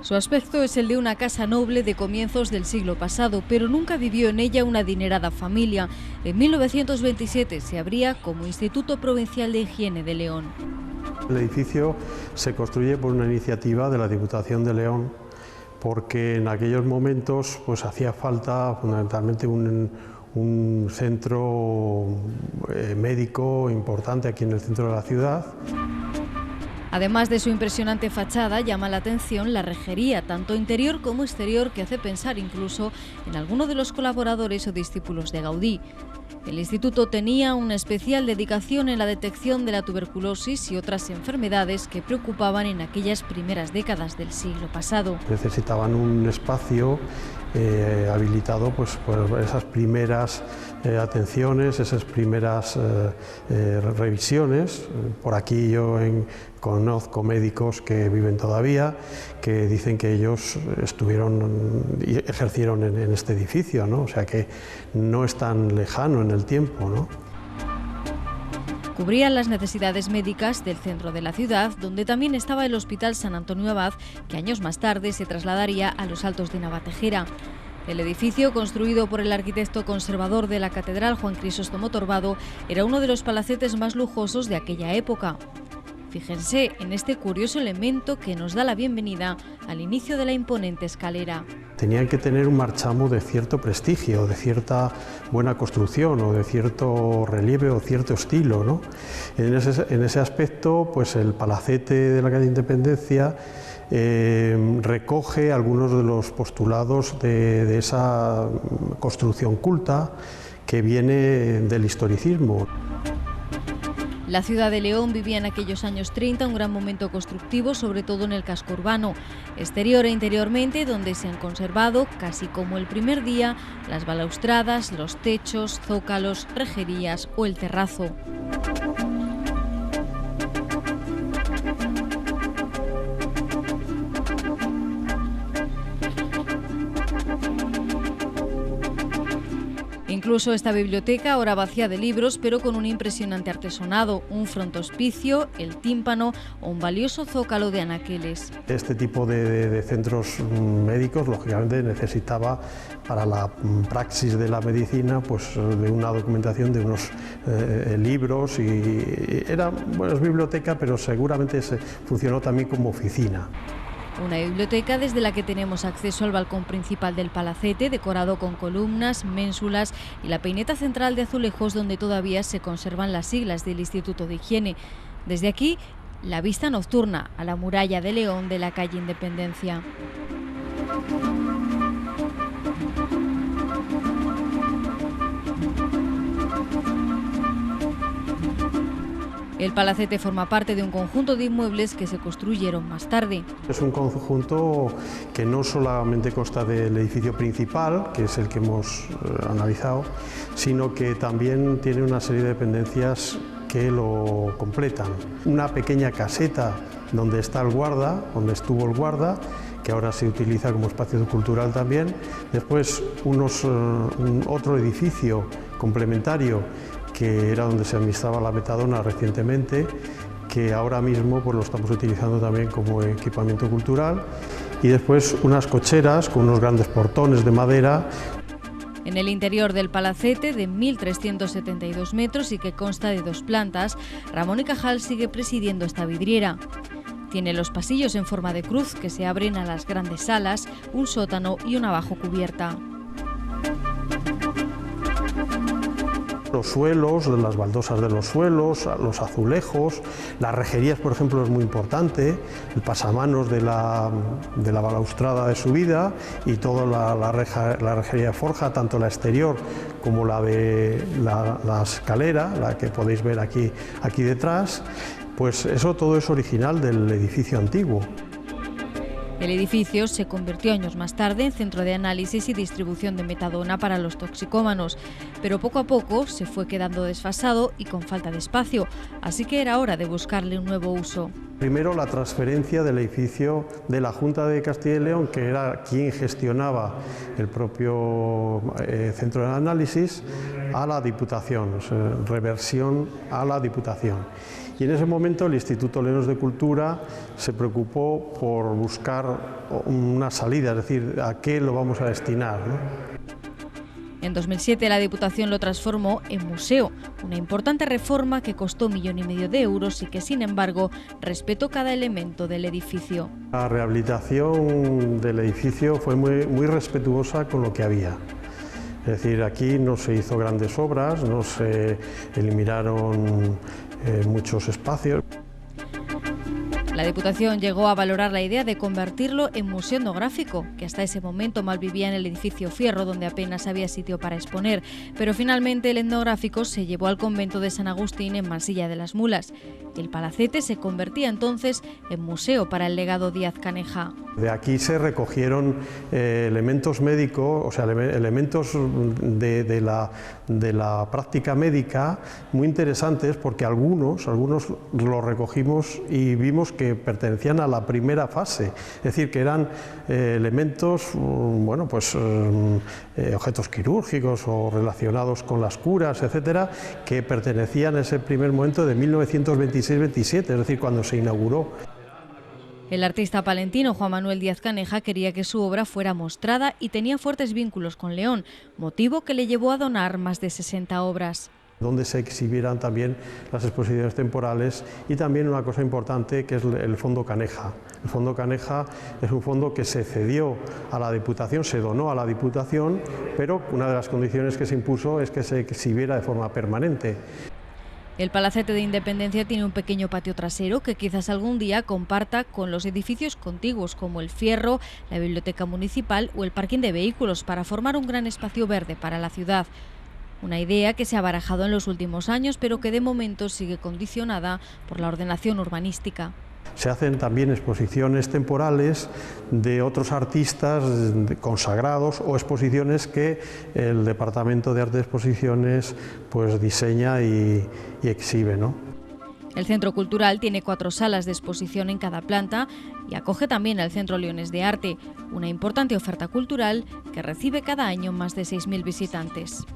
Su aspecto es el de una casa noble de comienzos del siglo pasado, pero nunca vivió en ella una adinerada familia. En 1927 se abría como Instituto Provincial de Higiene de León. El edificio se construye por una iniciativa de la Diputación de León, porque en aquellos momentos pues hacía falta fundamentalmente un centro médico importante aquí en el centro de la ciudad. Además de su impresionante fachada, llama la atención la rejería, tanto interior como exterior, que hace pensar incluso en alguno de los colaboradores o discípulos de Gaudí. El instituto tenía una especial dedicación en la detección de la tuberculosis y otras enfermedades que preocupaban en aquellas primeras décadas del siglo pasado. Necesitaban un espacio habilitado pues, por esas primeras atenciones, esas primeras revisiones. Por aquí yo conozco médicos que viven todavía, que dicen que ellos estuvieron y ejercieron en este edificio, ¿no? O sea que no es tan lejano en el tiempo, ¿no? Cubrían las necesidades médicas del centro de la ciudad, donde también estaba el Hospital San Antonio Abad, que años más tarde se trasladaría a los Altos de Navatejera. El edificio, construido por el arquitecto conservador de la catedral Juan Crisóstomo Torbado, era uno de los palacetes más lujosos de aquella época. Fíjense en este curioso elemento que nos da la bienvenida al inicio de la imponente escalera. Tenían que tener un marchamo de cierto prestigio, de cierta buena construcción o de cierto relieve o cierto estilo, ¿no? En ese aspecto, pues el palacete de la calle Independencia recoge algunos de los postulados de esa construcción culta que viene del historicismo. La ciudad de León vivía en aquellos años 30 un gran momento constructivo, sobre todo en el casco urbano, exterior e interiormente, donde se han conservado, casi como el primer día, las balaustradas, los techos, zócalos, rejerías o el terrazo. Incluso esta biblioteca, ahora vacía de libros, pero con un impresionante artesonado, un frontospicio, el tímpano o un valioso zócalo de anaqueles. Este tipo de centros médicos, lógicamente, necesitaba para la praxis de la medicina pues, de una documentación de unos libros y era, bueno, es biblioteca, pero seguramente funcionó también como oficina. Una biblioteca desde la que tenemos acceso al balcón principal del palacete, decorado con columnas, ménsulas y la peineta central de azulejos, donde todavía se conservan las siglas del Instituto de Higiene. Desde aquí, la vista nocturna a la muralla de León de la calle Independencia. El palacete forma parte de un conjunto de inmuebles que se construyeron más tarde. Es un conjunto que no solamente consta del edificio principal, que es el que hemos analizado, sino que también tiene una serie de dependencias que lo completan. Una pequeña caseta donde está el guarda, donde estuvo el guarda, que ahora se utiliza como espacio cultural también. Después otro edificio complementario que era donde se administraba la metadona recientemente, que ahora mismo pues, lo estamos utilizando también como equipamiento cultural, y después unas cocheras con unos grandes portones de madera. En el interior del palacete, de 1.372 metros y que consta de 2 plantas, Ramón y Cajal sigue presidiendo esta vidriera. Tiene los pasillos en forma de cruz que se abren a las grandes salas, un sótano y una bajo cubierta. Los suelos, las baldosas de los suelos, los azulejos, las rejerías, por ejemplo, es muy importante, el pasamanos de la balaustrada de subida y toda la rejería de forja, tanto la exterior como la de la escalera, la que podéis ver aquí detrás, pues eso todo es original del edificio antiguo. El edificio se convirtió años más tarde en centro de análisis y distribución de metadona para los toxicómanos, pero poco a poco se fue quedando desfasado y con falta de espacio, así que era hora de buscarle un nuevo uso. Primero la transferencia del edificio de la Junta de Castilla y León, que era quien gestionaba el propio centro de análisis, a la Diputación, reversión a la Diputación. Y en ese momento el Instituto Leones de Cultura se preocupó por buscar una salida, es decir, a qué lo vamos a destinar, ¿no? En 2007 la Diputación lo transformó en museo, una importante reforma que costó 1,5 millones de euros y que, sin embargo, respetó cada elemento del edificio. La rehabilitación del edificio fue muy respetuosa con lo que había. Es decir, aquí no se hizo grandes obras, no se eliminaron muchos espacios. La Diputación llegó a valorar la idea de convertirlo en museo etnográfico, que hasta ese momento malvivía en el edificio Fierro, donde apenas había sitio para exponer, pero finalmente el etnográfico se llevó al convento de San Agustín en Mansilla de las Mulas. El palacete se convertía entonces en museo para el legado Díaz-Caneja. De aquí se recogieron elementos médicos, o sea, elementos de la práctica médica muy interesantes, porque algunos los recogimos y vimos que pertenecían a la primera fase, es decir, que eran elementos, bueno, pues objetos quirúrgicos o relacionados con las curas, etcétera, que pertenecían a ese primer momento de 1926-27, es decir, cuando se inauguró. El artista palentino Juan Manuel Díaz-Caneja quería que su obra fuera mostrada y tenía fuertes vínculos con León, motivo que le llevó a donar más de 60 obras. Donde se exhibieran también las exposiciones temporales y también una cosa importante que es el Fondo Caneja. El Fondo Caneja es un fondo que se cedió a la Diputación, se donó a la Diputación, pero una de las condiciones que se impuso es que se exhibiera de forma permanente. El Palacete de Independencia tiene un pequeño patio trasero que quizás algún día comparta con los edificios contiguos como el Fierro, la Biblioteca Municipal o el parking de vehículos para formar un gran espacio verde para la ciudad. Una idea que se ha barajado en los últimos años, pero que de momento sigue condicionada por la ordenación urbanística. Se hacen también exposiciones temporales de otros artistas consagrados o exposiciones que el Departamento de Arte de Exposiciones pues diseña y exhibe, ¿no? El Centro Cultural tiene 4 salas de exposición en cada planta y acoge también el Centro Leones de Arte, una importante oferta cultural que recibe cada año más de 6.000 visitantes.